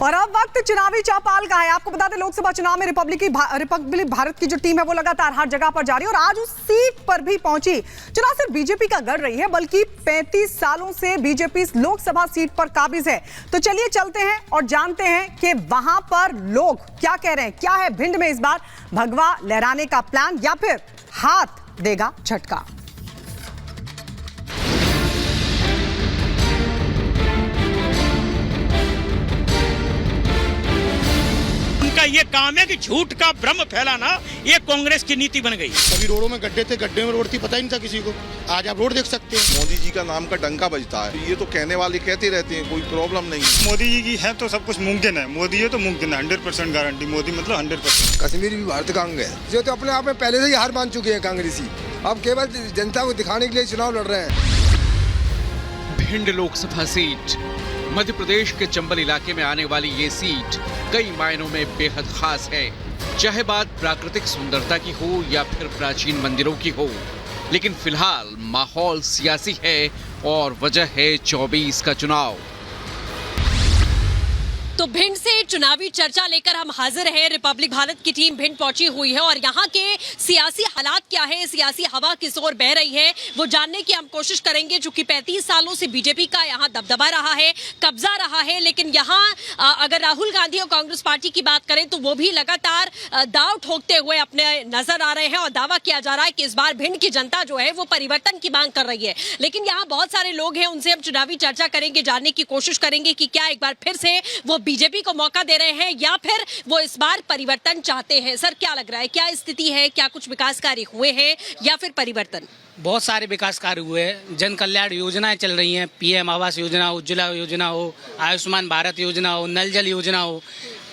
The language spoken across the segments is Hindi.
और अब वक्त चुनावी चौपाल का है। आपको बता दें, लोकसभा चुनाव में रिपब्लिक भारत की जो टीम है वो लगातार हर जगह पर जा रही है और आज उस सीट पर भी पहुंची। चुनाव सिर्फ बीजेपी का गढ़ रही है, बल्कि 35 सालों से बीजेपी इस लोकसभा सीट पर काबिज है। तो चलिए चलते हैं और जानते हैं कि वहां पर लोग क्या कह रहे हैं। क्या है भिंड में इस बार भगवा लहराने का प्लान या फिर हाथ देगा झटका? ये काम है कि झूठ का भ्रम फैलाना, ये कांग्रेस की नीति बन गई। कभी रोडों में गड्ढे थे, गड्ढे में रोड थी, पता ही नहीं था किसी को। आज आप रोड देख सकते हैं। मोदी जी का नाम का डंका बजता है। ये तो कहने वाले कहते रहते हैं, कोई प्रॉब्लम नहीं। मोदी जी की है तो सब कुछ मुमकिन है। मोदी है तो मुमकिन है, 100% गारंटी। मोदी मतलब 100%। कश्मीर भी भारत का अंग है, जो तो अपने आप में पहले से ही हार मान चुके हैं कांग्रेसी। अब केवल जनता को दिखाने के लिए चुनाव लड़ रहे हैं। भिंड लोकसभा सीट, मध्य प्रदेश के चंबल इलाके में आने वाली ये सीट कई मायनों में बेहद खास है। चाहे बात प्राकृतिक सुंदरता की हो या फिर प्राचीन मंदिरों की हो, लेकिन फिलहाल माहौल सियासी है और वजह है 24 का चुनाव। तो भिंड से चुनावी चर्चा लेकर हम हाजिर हैं। रिपब्लिक भारत की टीम भिंड पहुंची हुई है और यहाँ के सियासी हालात क्या है, सियासी हवा किस ओर बह रही है, वो जानने की हम कोशिश करेंगे। चूंकि 35 सालों से बीजेपी का यहाँ दबदबा रहा है, कब्जा रहा है, लेकिन यहाँ अगर राहुल गांधी और कांग्रेस पार्टी की बात करें तो वो भी लगातार दाव ठोकते हुए अपने नजर आ रहे हैं और दावा किया जा रहा है कि इस बार भिंड की जनता जो है वो परिवर्तन की मांग कर रही है। लेकिन यहाँ बहुत सारे लोग हैं, उनसे हम चुनावी चर्चा करेंगे, जानने की कोशिश करेंगे कि क्या एक बार फिर से वो बीजेपी को मौका दे रहे हैं या फिर वो इस बार परिवर्तन चाहते हैं। सर, क्या लग रहा है, क्या स्थिति है? क्या कुछ विकास कार्य हुए हैं या फिर परिवर्तन? बहुत सारे विकास कार्य हुए हैं। जन कल्याण योजनाएं चल रही हैं। पीएम आवास योजना, उज्ज्वला योजना हो, आयुष्मान भारत योजना हो, नल जल योजना हो,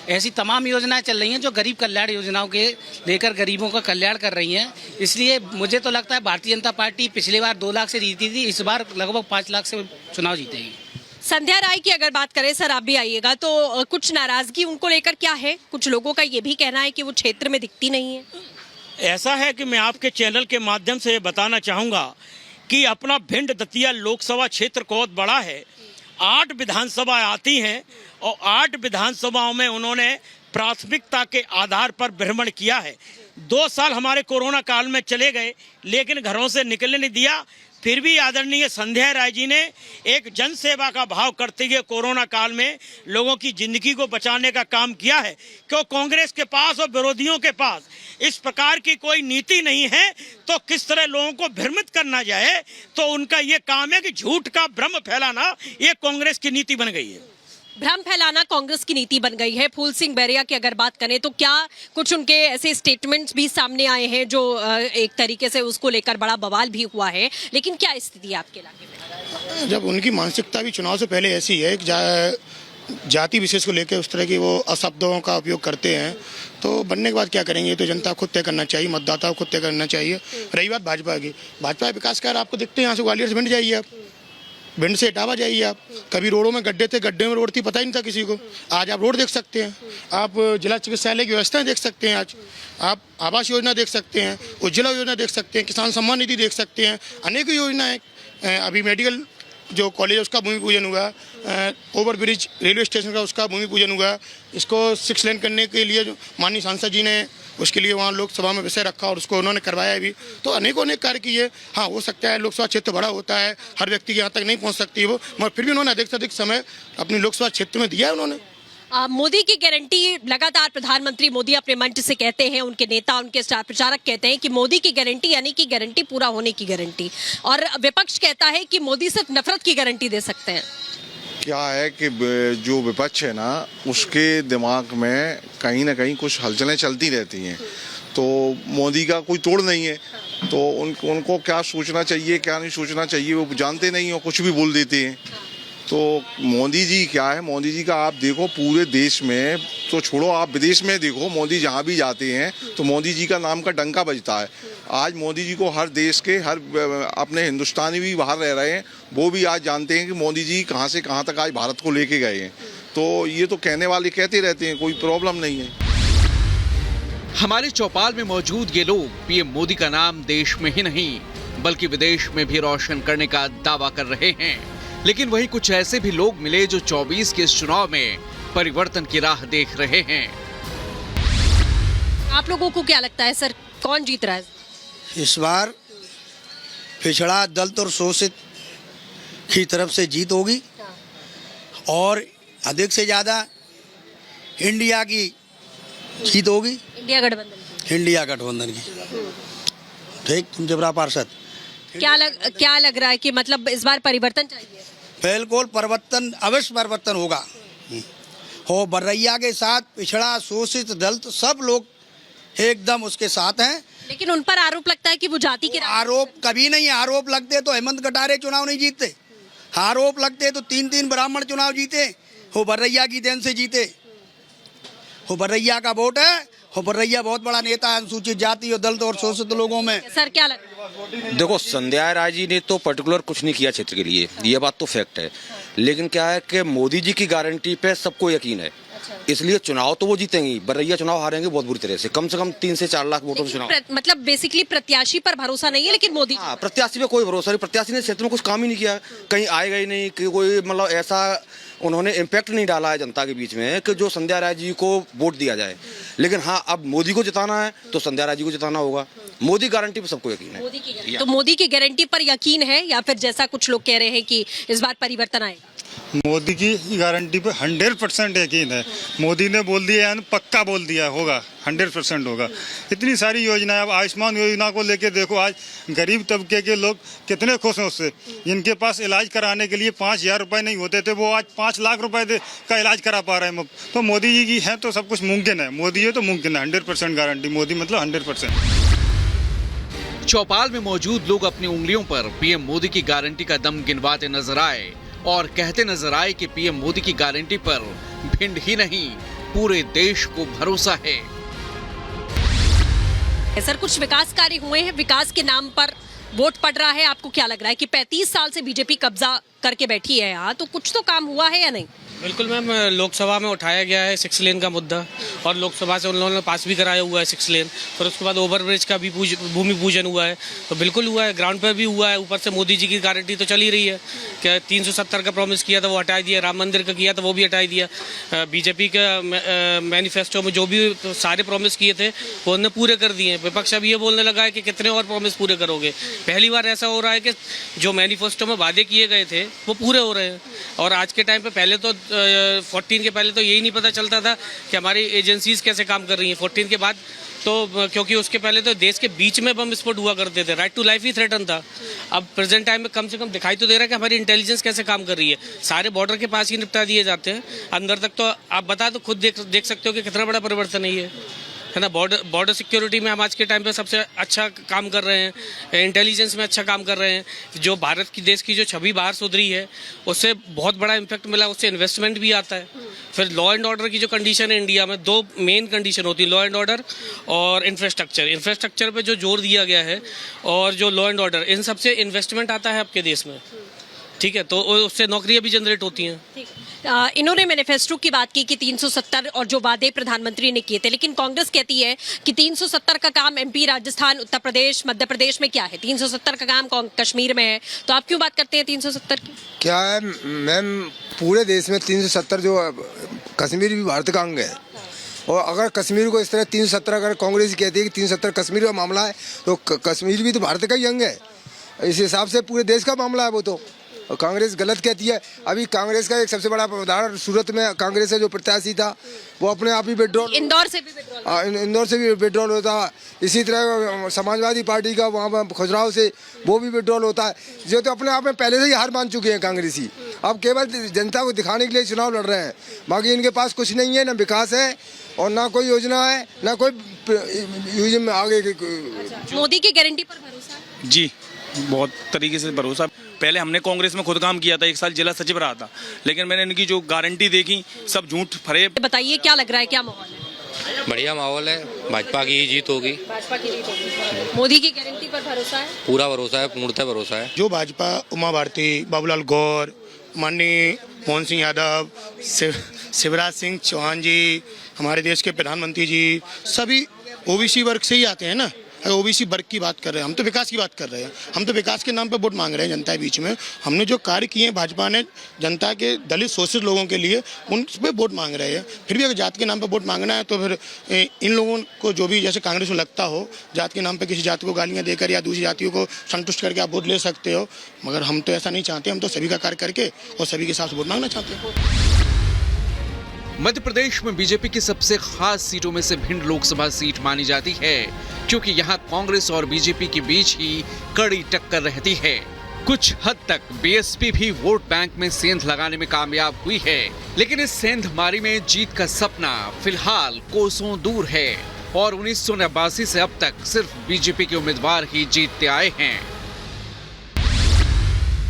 ऐसी तमाम योजनाएं चल रही हैं जो गरीब कल्याण योजनाओं के लेकर गरीबों का कल्याण कर रही हैं। इसलिए मुझे तो लगता है भारतीय जनता पार्टी पिछली बार 2 लाख से जीती थी, इस बार लगभग 5 लाख से चुनाव जीतेगी। संध्या राय की अगर बात करें, सर आप भी आइएगा, तो कुछ नाराजगी उनको लेकर क्या है? कुछ लोगों का ये भी कहना है कि वो क्षेत्र में दिखती नहीं है। ऐसा है कि मैं आपके चैनल के माध्यम से बताना चाहूँगा कि अपना भिंड दतिया लोकसभा क्षेत्र बहुत बड़ा है। 8 विधानसभा आती हैं और 8 विधानसभाओं में उन्होंने प्राथमिकता के आधार पर भ्रमण किया है। 2 साल हमारे कोरोना काल में चले गए, लेकिन घरों से निकलने नहीं दिया। फिर भी आदरणीय संध्या राय जी ने एक जन सेवा का भाव करते हुए कोरोना काल में लोगों की जिंदगी को बचाने का काम किया है। क्यों कांग्रेस के पास और विरोधियों के पास इस प्रकार की कोई नीति नहीं है, तो किस तरह लोगों को भ्रमित करना जाए, तो उनका ये काम है कि झूठ का भ्रम फैलाना, ये कांग्रेस की नीति बन गई है। भ्रम फैलाना कांग्रेस की नीति बन गई है। फूल सिंह बैरिया की अगर बात करें तो क्या कुछ उनके ऐसे स्टेटमेंट्स भी सामने आए हैं जो एक तरीके से उसको लेकर बड़ा बवाल भी हुआ है, लेकिन क्या स्थिति है आपके इलाके में? जब उनकी मानसिकता भी चुनाव से पहले ऐसी है कि जाति विशेष को लेकर उस तरह की वो अशब्दों का उपयोग करते हैं, तो बनने के बाद क्या करेंगे तो जनता खुद तय करना चाहिए, मतदाता को खुद तय करना चाहिए। रही बात भाजपा की, भाजपा विकास कार्य आपको दिखते हैं। यहाँ से ग्वालियर से भिंड जाइए, आप भिंड से इटावा जाइए, आप कभी रोडों में गड्ढे थे, गड्ढे में रोड थी, पता ही नहीं था किसी को। आज आप रोड देख सकते हैं, आप जिला चिकित्सालय की व्यवस्थाएं देख सकते हैं, आज आप आवास योजना देख सकते हैं, उज्ज्वला योजना देख सकते हैं, किसान सम्मान निधि देख सकते हैं, अनेक योजनाएं। अभी मेडिकल जो कॉलेज है उसका भूमि पूजन हुआ, ओवर ब्रिज रेलवे स्टेशन का उसका भूमि पूजन हुआ। इसको 6 लेन करने के लिए माननीय सांसद जी ने उसके लिए वहाँ लोकसभा में विषय रखा और उसको उन्होंने करवाया भी। तो अनेक कार्य किए। हाँ, हो सकता है लोकसभा क्षेत्र बड़ा होता है, हर व्यक्ति के यहाँ तक नहीं पहुँच सकती वो, मगर फिर भी उन्होंने अधिक से अधिक समय अपनी लोकसभा क्षेत्र में दिया है उन्होंने। मोदी की गारंटी लगातार प्रधानमंत्री मोदी अपने मंच से कहते हैं, उनके नेता, उनके स्टार प्रचारक कहते हैं कि मोदी की गारंटी यानी कि गारंटी पूरा होने की गारंटी, और विपक्ष कहता है कि मोदी सिर्फ नफरत की गारंटी दे सकते हैं। क्या है कि जो विपक्ष है ना, उसके दिमाग में कहीं ना कहीं कुछ हलचलें चलती रहती हैं। तो मोदी का कोई तोड़ नहीं है, तो उनको क्या सोचना चाहिए क्या नहीं सोचना चाहिए वो जानते नहीं हो, कुछ भी बोल देते हैं। तो मोदी जी क्या है, मोदी जी का आप देखो पूरे देश में, तो छोड़ो आप विदेश में देखो, मोदी जहाँ भी जाते हैं तो मोदी जी का नाम का डंका बजता है। आज मोदी जी को हर देश के, हर अपने हिंदुस्तानी भी बाहर रह रहे हैं, वो भी आज जानते हैं कि मोदी जी कहाँ से कहाँ तक आज भारत को लेके गए हैं। तो ये तो कहने वाले कहते रहते हैं, कोई प्रॉब्लम नहीं है। हमारे चौपाल में मौजूद ये लोग पीएम मोदी का नाम देश में ही नहीं बल्कि विदेश में भी रोशन करने का दावा कर रहे हैं। लेकिन वहीं कुछ ऐसे भी लोग मिले जो 24 के इस चुनाव में परिवर्तन की राह देख रहे हैं। आप लोगों को क्या लगता है सर, कौन जीत रहा है? इस बार पिछड़ा दलित और शोषित की तरफ से जीत होगी और अधिक से ज़्यादा इंडिया की जीत होगी। इंडिया गठबंधन की ठीक, तुम जबरा पार्षद। क्या लग रहा है कि मतलब इस बार परिवर्तन चाहिए? बिल्कुल परिवर्तन, अवश्य परिवर्तन होगा। हो बर्रैया के साथ पिछड़ा शोषित दलित सब लोग एकदम उसके साथ हैं। लेकिन उन पर आरोप लगता है कि वो जाति के आरोप कभी नहीं, आरोप लगते तो हेमंत कटारे चुनाव नहीं जीतते, आरोप लगते तो 3 ब्राह्मण चुनाव जीते, हो बर्रैया की देन से जीते। हो बर्रैया का वोट है, हो बर्रैया बहुत बड़ा नेता है अनुसूचित जाति और दलित और शोषित लोगों में। सर क्या लग देखो, संध्या राय जी ने तो पर्टिकुलर कुछ नहीं किया क्षेत्र के लिए, ये बात तो फैक्ट है। लेकिन क्या है कि मोदी जी की गारंटी पे सबको यकीन है, इसलिए चुनाव तो वो जीतेंगी। बर्रैया चुनाव हारेंगे बहुत बुरी तरह से, कम 3 से 4 लाख वोटों से चुनाव। मतलब बेसिकली प्रत्याशी पर भरोसा नहीं है, लेकिन मोदी प्रत्याशी पे कोई भरोसा नहीं। प्रत्याशी ने क्षेत्र में कुछ काम ही नहीं किया, कहीं आएगा ही नहीं, कि कोई मतलब ऐसा उन्होंने इम्पैक्ट नहीं डाला है जनता के बीच में कि जो संध्या राय जी को वोट दिया जाए। लेकिन हाँ, अब मोदी को जिताना है तो संध्या राय जी को जिताना होगा। मोदी गारंटी पे सबको यकीन है। तो मोदी की गारंटी पर यकीन है या फिर जैसा कुछ लोग कह रहे हैं कि इस बार परिवर्तन आएगा? मोदी की गारंटी पे 100% यकीन है। मोदी ने बोल दिया है, पक्का बोल दिया होगा, 100% होगा। इतनी सारी योजनाएं, अब आयुष्मान योजना को लेके देखो, आज गरीब तबके के लोग कितने खुश हैं उससे। जिनके पास इलाज कराने के लिए 5,000 रुपये नहीं होते थे, वो आज 5 लाख रुपए का इलाज करा पा रहे हैं। तो मोदी जी की है तो सब कुछ मुमकिन है। मोदी है तो मुमकिन है, 100% गारंटी। मोदी मतलब 100%। चौपाल में मौजूद लोग अपनी उंगलियों पर पीएम मोदी की गारंटी का दम गिनवाते नजर आए और कहते नजर आए कि पीएम मोदी की गारंटी पर भिंड ही नहीं, पूरे देश को भरोसा है। सर कुछ विकास कार्य हुए हैं, विकास के नाम पर वोट पड़ रहा है, आपको क्या लग रहा है कि 35 साल से बीजेपी कब्जा करके बैठी है यहाँ, तो कुछ तो काम हुआ है या नहीं? बिल्कुल मैम, लोकसभा में उठाया गया है 6 लेन का मुद्दा और लोकसभा से उन लोगों ने पास भी कराया हुआ है 6 लेन। फिर उसके बाद ओवरब्रिज का भी भूमि पूजन हुआ है, तो बिल्कुल हुआ है, ग्राउंड पर भी हुआ है। ऊपर से मोदी जी की गारंटी तो चल ही रही है कि 370 का प्रॉमिस किया था वो हटा दिया, राम मंदिर का किया था वो भी हटा दिया। बीजेपी का मैनिफेस्टो में जो भी सारे प्रॉमिस किए थे वो उन्होंने पूरे कर दिए। विपक्ष अब ये बोलने लगा है कि कितने और प्रॉमिस पूरे करोगे। पहली बार ऐसा हो रहा है कि जो मैनिफेस्टो में वादे किए गए थे वो पूरे हो रहे हैं। और आज के टाइम पे पहले तो 14 के पहले तो यही नहीं पता चलता था कि हमारी एजेंसीज कैसे काम कर रही हैं। 14 के बाद तो क्योंकि उसके पहले तो देश के बीच में बम विस्फोट हुआ करते थे, राइट टू लाइफ ही थ्रेटन था। अब प्रेजेंट टाइम में कम से कम दिखाई तो दे रहा है कि हमारी इंटेलिजेंस कैसे काम कर रही है। सारे बॉर्डर के पास ही निपटा दिए जाते हैं, अंदर तक तो आप बता तो खुद देख सकते हो कि कितना बड़ा परिवर्तन है ना। बॉर्डर सिक्योरिटी में हम आज के टाइम पे सबसे अच्छा काम कर रहे हैं, इंटेलिजेंस में अच्छा काम कर रहे हैं। जो भारत की देश की जो छवि बाहर सुधरी है उससे बहुत बड़ा इम्पैक्ट मिला, उससे इन्वेस्टमेंट भी आता है। फिर लॉ एंड ऑर्डर की जो कंडीशन है इंडिया में, 2 मेन कंडीशन होती है, लॉ एंड ऑर्डर और इंफ्रास्ट्रक्चर पे जो जोर दिया गया है और जो लॉ एंड ऑर्डर, इन सबसे इन्वेस्टमेंट आता है आपके देश में, ठीक है, तो उससे नौकरियां भी जनरेट होती हैं। इन्होंने मैनिफेस्टो की बात की कि 370 और जो वादे प्रधानमंत्री ने किए थे, लेकिन कांग्रेस कहती है कि 370 का काम एमपी, राजस्थान, उत्तर प्रदेश, मध्य प्रदेश में क्या है, 370 का काम कश्मीर में है। तो आप क्यों बात करते हैं 370 की? क्या है मैम, पूरे देश में 370 जो कश्मीर भी भारत का अंग है। और अगर कश्मीर को इस तरह 370 अगर कांग्रेस कहती है कि 370 कश्मीर का मामला है, तो कश्मीर भी तो भारत का ही अंग है। इस हिसाब से पूरे देश का मामला है वो तो। और कांग्रेस गलत कहती है। अभी कांग्रेस का एक सबसे बड़ा उदाहरण सूरत में कांग्रेस का जो प्रत्याशी था वो अपने आप ही विड्रॉल, इंदौर से भी विड्रॉल होता है। इसी तरह समाजवादी पार्टी का वहाँ पर खजुराहो से वो भी विड्रॉल होता है। जो तो अपने आप में पहले से ही हार मान चुके हैं कांग्रेसी, अब केवल जनता को दिखाने के लिए चुनाव लड़ रहे हैं। बाकी इनके पास कुछ नहीं है, ना विकास है और ना कोई योजना है, ना कोई आगे। मोदी की गारंटी पर भरोसा है? जी, बहुत तरीके से भरोसा। पहले हमने कांग्रेस में खुद काम किया था, 1 साल जिला सचिव रहा था, लेकिन मैंने इनकी जो गारंटी देखी सब झूठ फरेब। बताइए क्या लग रहा है, क्या माहौल है? बढ़िया माहौल है, भाजपा की ही जीत होगी। भाजपा की जीत होगी। मोदी की गारंटी पर भरोसा है? पूरा भरोसा है, पूर्णतः भरोसा है। जो भाजपा, उमा भारती, बाबूलाल गौर, माननीय मोहन सिंह यादव, शिवराज सिंह चौहान जी, हमारे देश के प्रधानमंत्री जी, सभी ओबीसी वर्ग से ही आते हैं ना। ओबीसी वर्ग की बात कर रहे हैं, हम तो विकास की बात कर रहे हैं। हम तो विकास के नाम पर वोट मांग रहे हैं जनता के बीच में। हमने जो कार्य किए हैं भाजपा ने जनता के दलित शोषित लोगों के लिए, उन पर वोट मांग रहे हैं। फिर भी अगर जात के नाम पर वोट मांगना है तो फिर इन लोगों को जो भी जैसे कांग्रेस को लगता हो जात के नाम पर किसी जाति को गालियाँ देकर या दूसरी जातियों को संतुष्ट करके आप वोट ले सकते हो, मगर हम तो ऐसा नहीं चाहते। हम तो सभी का कार्य करके और सभी के साथ वोट मांगना चाहते हैं। मध्य प्रदेश में बीजेपी की सबसे खास सीटों में से भिंड लोकसभा सीट मानी जाती है, क्योंकि यहां कांग्रेस और बीजेपी के बीच ही कड़ी टक्कर रहती है। कुछ हद तक बीएसपी भी वोट बैंक में सेंध लगाने में कामयाब हुई है, लेकिन इस सेंधमारी में जीत का सपना फिलहाल कोसों दूर है और 1989 से अब तक सिर्फ बीजेपी के उम्मीदवार ही जीतते आए हैं।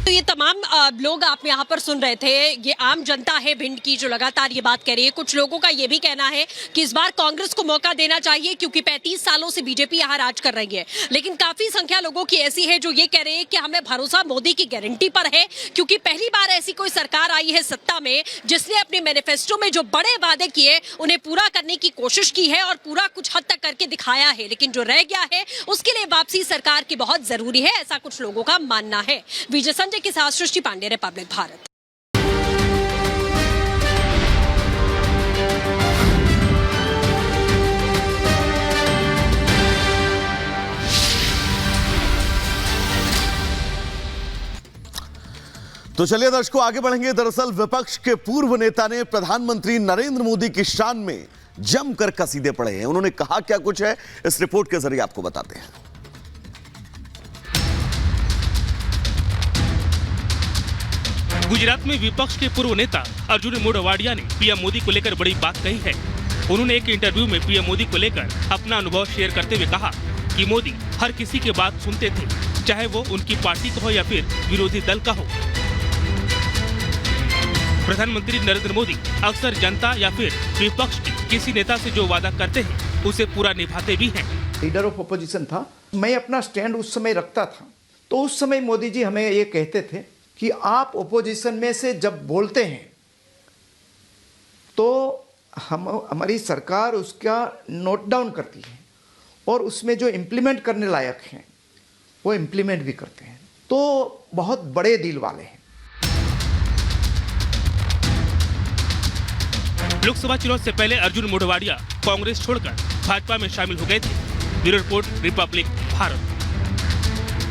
तो ये तमाम लोग आप यहाँ पर सुन रहे थे, ये आम जनता है भिंड की जो लगातार ये बात कह रही है। कुछ लोगों का ये भी कहना है कि इस बार कांग्रेस को मौका देना चाहिए क्योंकि 35 सालों से बीजेपी यहाँ राज कर रही है। लेकिन काफी संख्या लोगों की ऐसी है जो ये कह रहे हैं कि हमें भरोसा मोदी की गारंटी पर है, क्योंकि पहली बार ऐसी कोई सरकार आई है सत्ता में जिसने अपने मैनिफेस्टो में जो बड़े वादे किए उन्हें पूरा करने की कोशिश की है और पूरा कुछ हद तक करके दिखाया है। लेकिन जो रह गया है उसके लिए वापसी सरकार की बहुत जरूरी है, ऐसा कुछ लोगों का मानना है। विजय संजय के साथ सृष्टि पांडे, रिपब्लिक भारत। तो चलिए दर्शकों आगे बढ़ेंगे। दरअसल विपक्ष के पूर्व नेता ने प्रधानमंत्री नरेंद्र मोदी की शान में जमकर कसीदे पढ़े हैं। उन्होंने कहा क्या कुछ है, इस रिपोर्ट के जरिए आपको बताते हैं। गुजरात में विपक्ष के पूर्व नेता अर्जुन मोढवाडिया ने पीएम मोदी को लेकर बड़ी बात कही है। उन्होंने एक इंटरव्यू में पीएम मोदी को लेकर अपना अनुभव शेयर करते हुए कहा कि मोदी हर किसी की बात सुनते थे, चाहे वो उनकी पार्टी का हो या फिर विरोधी दल का हो। प्रधानमंत्री नरेंद्र मोदी अक्सर जनता या फिर विपक्ष के किसी नेता से जो वादा करते हैं उसे पूरा निभाते भी हैं। लीडर ऑफ अपोजिशन था, मैं अपना स्टैंड उस समय रखता था। तो उस समय मोदी जी हमें ये कहते थे कि आप ओपोजिशन में से जब बोलते हैं तो हमारी सरकार उसका नोट डाउन करती है और उसमें जो इम्प्लीमेंट करने लायक हैं वो इम्प्लीमेंट भी करते हैं। तो बहुत बड़े दिल वाले हैं। लोकसभा चुनाव से पहले अर्जुन मोढवाडिया कांग्रेस छोड़कर भाजपा में शामिल हो गए थे। Bureau report, Republic Bharat.